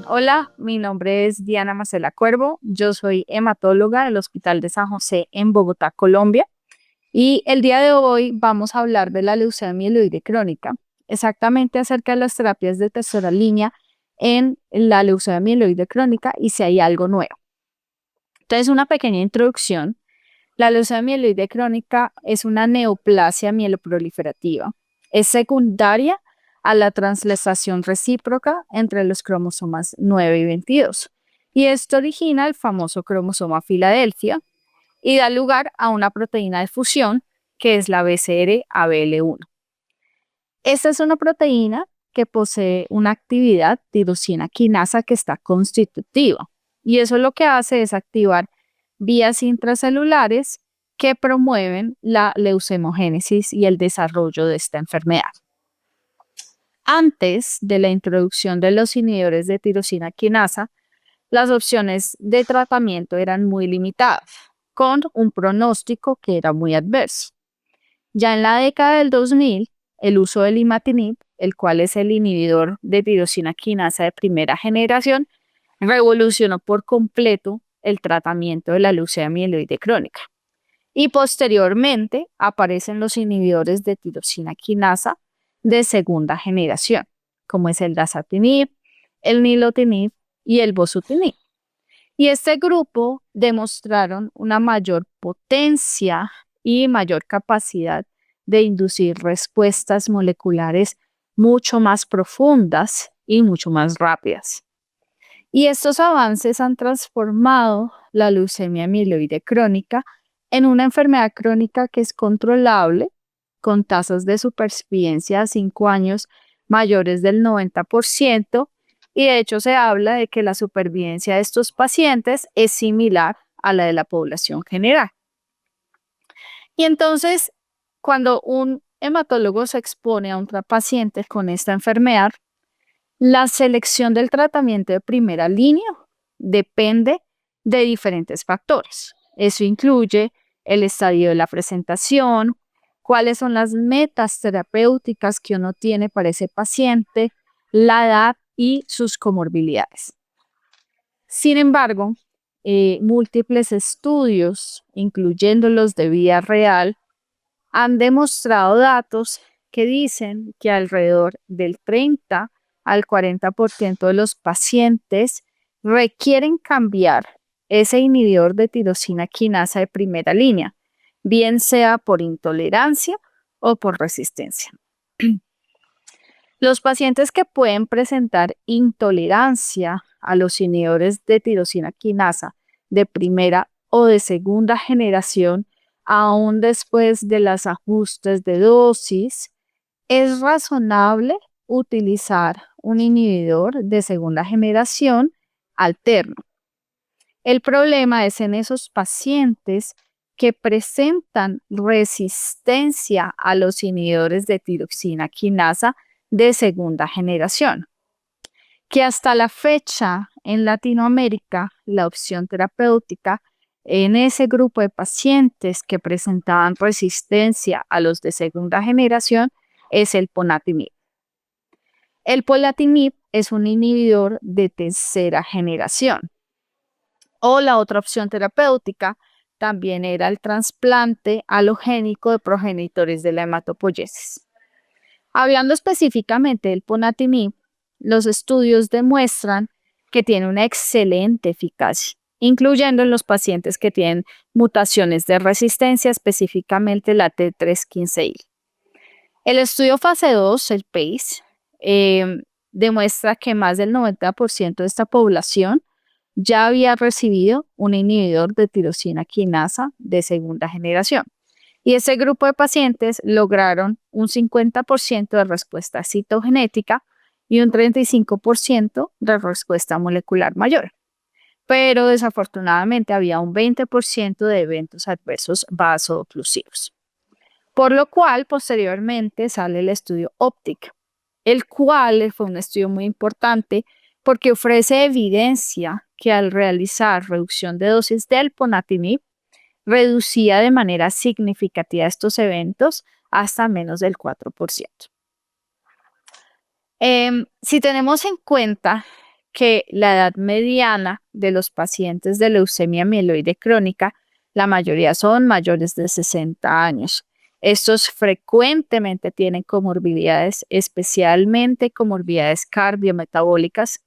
Hola, mi nombre es Diana Marcela Cuervo, yo soy hematóloga del Hospital de San José en Bogotá, Colombia, y el día de hoy vamos a hablar de la leucemia mieloide crónica, exactamente acerca de las terapias de tercera línea en la leucemia mieloide crónica y si hay algo nuevo. Entonces, una pequeña introducción. La leucemia mieloide crónica es una neoplasia mieloproliferativa. Es secundaria a la translocación recíproca entre los cromosomas 9 y 22. Y esto origina el famoso cromosoma Filadelfia y da lugar a una proteína de fusión que es la BCR-ABL1. Esta es una proteína que posee una actividad tirosina quinasa que está constitutiva. Y eso lo que hace es activar vías intracelulares que promueven la leucemogénesis y el desarrollo de esta enfermedad. Antes de la introducción de los inhibidores de tirosina quinasa, las opciones de tratamiento eran muy limitadas, con un pronóstico que era muy adverso. Ya en la década del 2000, el uso del imatinib, el cual es el inhibidor de tirosina quinasa de primera generación, revolucionó por completo el tratamiento de la leucemia mieloide crónica. Y posteriormente aparecen los inhibidores de tirosina quinasa de segunda generación, como es el dasatinib, el nilotinib y el bosutinib. Y este grupo demostraron una mayor potencia y mayor capacidad de inducir respuestas moleculares mucho más profundas y mucho más rápidas. Y estos avances han transformado la leucemia mieloide crónica en una enfermedad crónica que es controlable, con tasas de supervivencia a 5 años mayores del 90%, y de hecho se habla de que la supervivencia de estos pacientes es similar a la de la población general. Y entonces, cuando un hematólogo se expone a un paciente con esta enfermedad, la selección del tratamiento de primera línea depende de diferentes factores. Eso incluye el estadio de la presentación, cuáles son las metas terapéuticas que uno tiene para ese paciente, la edad y sus comorbilidades. Sin embargo, múltiples estudios, incluyendo los de vida real, han demostrado datos que dicen que alrededor del 30 al 40% de los pacientes requieren cambiar ese inhibidor de tirosina quinasa de primera línea, bien sea por intolerancia o por resistencia. Los pacientes que pueden presentar intolerancia a los inhibidores de tirosina quinasa de primera o de segunda generación, aún después de los ajustes de dosis, es razonable utilizar un inhibidor de segunda generación alterno. El problema es en esos pacientes que presentan resistencia a los inhibidores de tirosina quinasa de segunda generación, que hasta la fecha en Latinoamérica la opción terapéutica en ese grupo de pacientes que presentaban resistencia a los de segunda generación es el ponatinib. El ponatinib es un inhibidor de tercera generación. O la otra opción terapéutica también era el trasplante halogénico de progenitores de la hematopoiesis. Hablando específicamente del ponatinib, los estudios demuestran que tiene una excelente eficacia, incluyendo en los pacientes que tienen mutaciones de resistencia, específicamente la T315I. El estudio fase 2, el PACE, demuestra que más del 90% de esta población ya había recibido un inhibidor de tirosina quinasa de segunda generación. Y ese grupo de pacientes lograron un 50% de respuesta citogenética y un 35% de respuesta molecular mayor. Pero desafortunadamente había un 20% de eventos adversos vasooclusivos. Por lo cual, posteriormente sale el estudio OPTIC, el cual fue un estudio muy importante porque ofrece evidencia que al realizar reducción de dosis del ponatinib, reducía de manera significativa estos eventos hasta menos del 4%. Si tenemos en cuenta que la edad mediana de los pacientes de leucemia mieloide crónica, la mayoría son mayores de 60 años. Estos frecuentemente tienen comorbilidades, especialmente comorbilidades cardiometabólicas.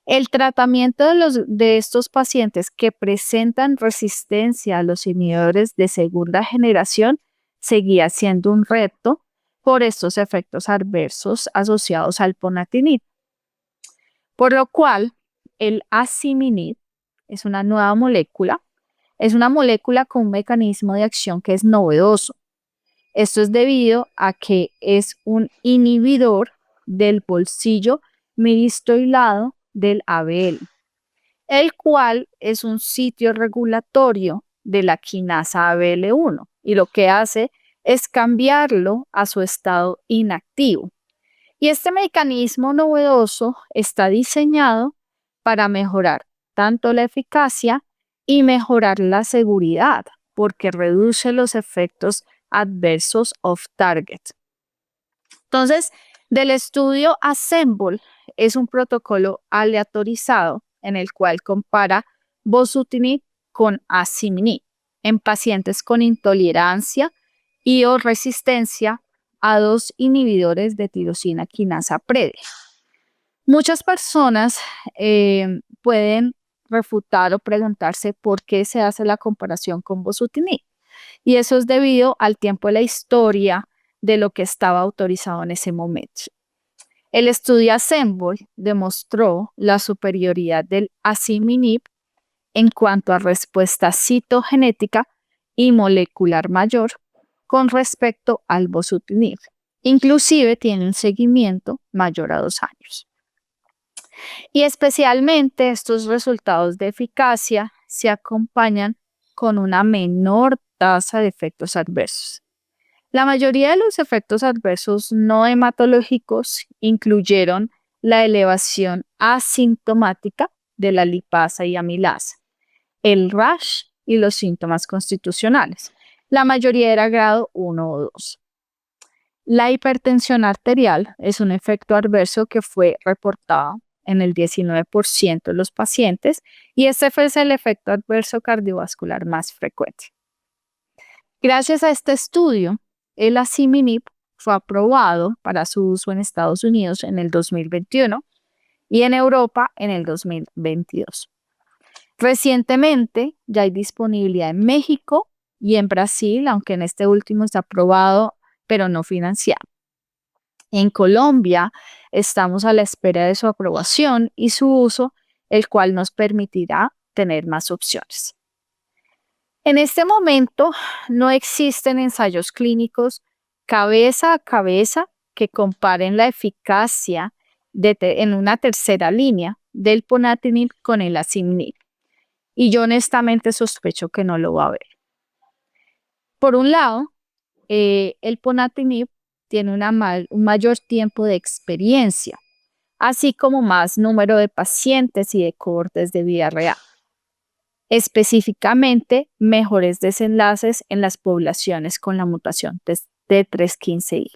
El tratamiento de estos pacientes que presentan resistencia a los inhibidores de segunda generación seguía siendo un reto por estos efectos adversos asociados al ponatinib. Por lo cual, el asciminib es una nueva molécula, es una molécula con un mecanismo de acción que es novedoso. Esto es debido a que es un inhibidor del bolsillo miristoilado del ABL, el cual es un sitio regulatorio de la quinasa ABL1 y lo que hace es cambiarlo a su estado inactivo. Y este mecanismo novedoso está diseñado para mejorar tanto la eficacia y mejorar la seguridad, porque reduce los efectos adversos off-target. Entonces, del estudio ASSEMBLE es un protocolo aleatorizado en el cual compara bosutinib con asciminib en pacientes con intolerancia y o resistencia a dos inhibidores de tirosina quinasa previa. Muchas personas pueden refutar o preguntarse por qué se hace la comparación con bosutinib. Y eso es debido al tiempo de la historia de lo que estaba autorizado en ese momento. El estudio ASSEMBLE demostró la superioridad del asciminib en cuanto a respuesta citogenética y molecular mayor con respecto al bosutinib. Inclusive tiene un seguimiento mayor a 2 años. Y especialmente estos resultados de eficacia se acompañan con una menor tasa de efectos adversos. La mayoría de los efectos adversos no hematológicos incluyeron la elevación asintomática de la lipasa y amilasa, el rash y los síntomas constitucionales. La mayoría era grado 1 o 2. La hipertensión arterial es un efecto adverso que fue reportado en el 19% de los pacientes y este fue el efecto adverso cardiovascular más frecuente. Gracias a este estudio, el asciminib fue aprobado para su uso en Estados Unidos en el 2021 y en Europa en el 2022. Recientemente ya hay disponibilidad en México y en Brasil, aunque en este último está aprobado pero no financiado. En Colombia estamos a la espera de su aprobación y su uso, el cual nos permitirá tener más opciones. En este momento no existen ensayos clínicos cabeza a cabeza que comparen la eficacia en una tercera línea del ponatinib con el asciminib. Y yo honestamente sospecho que no lo va a haber. Por un lado, el ponatinib tiene un mayor tiempo de experiencia, así como más número de pacientes y de cohortes de vida real. Específicamente, mejores desenlaces en las poblaciones con la mutación T315I.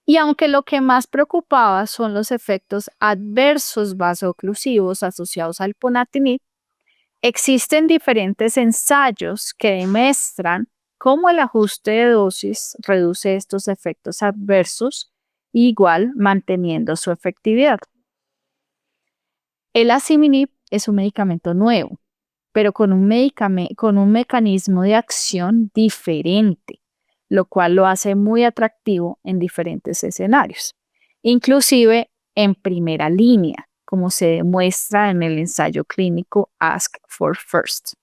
Y aunque lo que más preocupaba son los efectos adversos vasooclusivos asociados al ponatinib, existen diferentes ensayos que demuestran cómo el ajuste de dosis reduce estos efectos adversos, igual manteniendo su efectividad. El asciminib es un medicamento nuevo, pero con un mecanismo de acción diferente, lo cual lo hace muy atractivo en diferentes escenarios, inclusive en primera línea, como se demuestra en el ensayo clínico ASC4FIRST.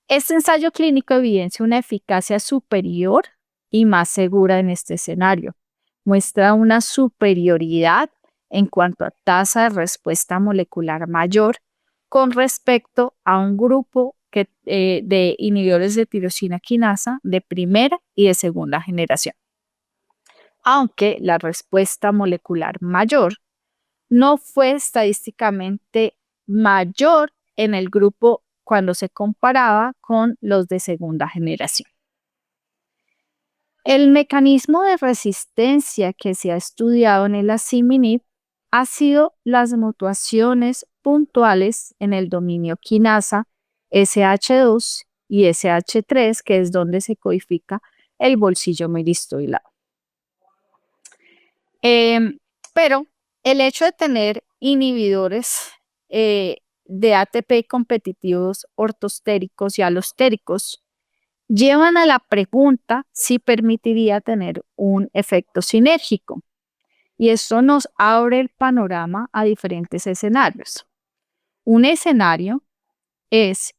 Este ensayo clínico evidencia una eficacia superior y más segura en este escenario. Muestra una superioridad en cuanto a tasa de respuesta molecular mayor con respecto a un grupo de inhibidores de tirosina quinasa de primera y de segunda generación. Aunque la respuesta molecular mayor no fue estadísticamente mayor en el grupo cuando se comparaba con los de segunda generación. El mecanismo de resistencia que se ha estudiado en el asciminib ha sido las mutaciones puntuales en el dominio quinasa SH2 y SH3, que es donde se codifica el bolsillo meristoilado. Pero el hecho de tener inhibidores de ATP competitivos ortostéricos y alostéricos llevan a la pregunta si permitiría tener un efecto sinérgico. Y esto nos abre el panorama a diferentes escenarios. Un escenario es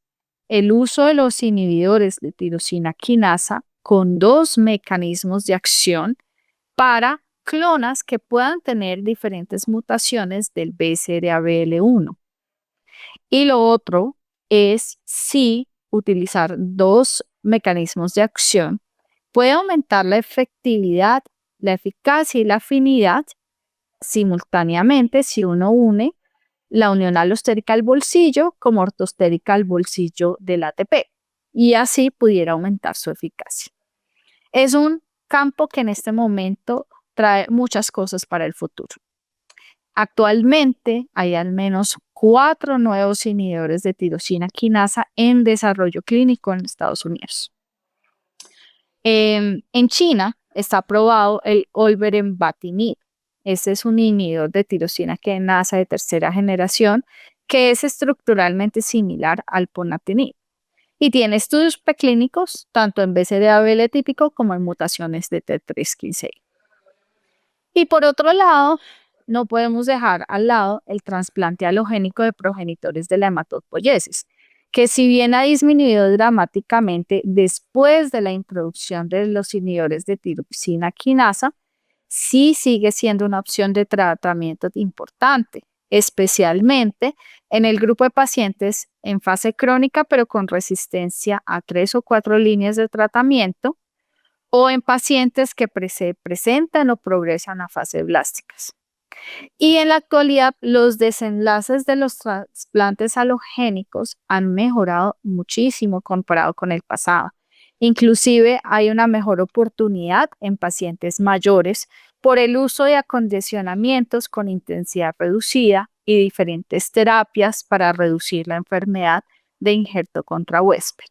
el uso de los inhibidores de tirosina quinasa con dos mecanismos de acción para clonas que puedan tener diferentes mutaciones del BCR-ABL1. Y lo otro es si utilizar dos mecanismos de acción puede aumentar la efectividad, la eficacia y la afinidad simultáneamente si uno une la unión alostérica al bolsillo como ortostérica al bolsillo del ATP y así pudiera aumentar su eficacia. Es un campo que en este momento trae muchas cosas para el futuro. Actualmente hay al menos 4 nuevos inhibidores de tirosina quinasa en desarrollo clínico en Estados Unidos. En China está aprobado el olverembatinib. Este es un inhibidor de tirosina quinasa de tercera generación que es estructuralmente similar al ponatinib y tiene estudios preclínicos tanto en BCR-ABL típico como en mutaciones de T315I. Y por otro lado, no podemos dejar al lado el trasplante halogénico de progenitores de la hematopoiesis, que si bien ha disminuido dramáticamente después de la introducción de los inhibidores de tirosina quinasa, sí sigue siendo una opción de tratamiento importante, especialmente en el grupo de pacientes en fase crónica pero con resistencia a 3 o 4 líneas de tratamiento o en pacientes que presentan o progresan a fases blásticas. Y en la actualidad, los desenlaces de los trasplantes halogénicos han mejorado muchísimo comparado con el pasado. Inclusive hay una mejor oportunidad en pacientes mayores por el uso de acondicionamientos con intensidad reducida y diferentes terapias para reducir la enfermedad de injerto contra huésped.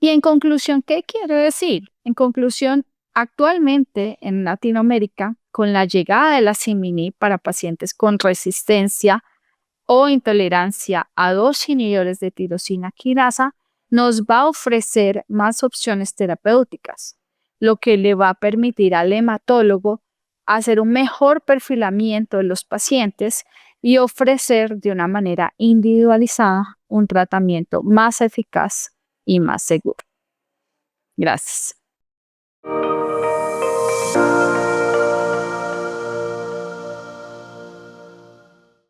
Y en conclusión, ¿qué quiero decir? En conclusión, actualmente en Latinoamérica, con la llegada de la asciminib para pacientes con resistencia o intolerancia a dos inhibidores de tirosina quinasa, nos va a ofrecer más opciones terapéuticas, lo que le va a permitir al hematólogo hacer un mejor perfilamiento de los pacientes y ofrecer de una manera individualizada un tratamiento más eficaz y más seguro. Gracias.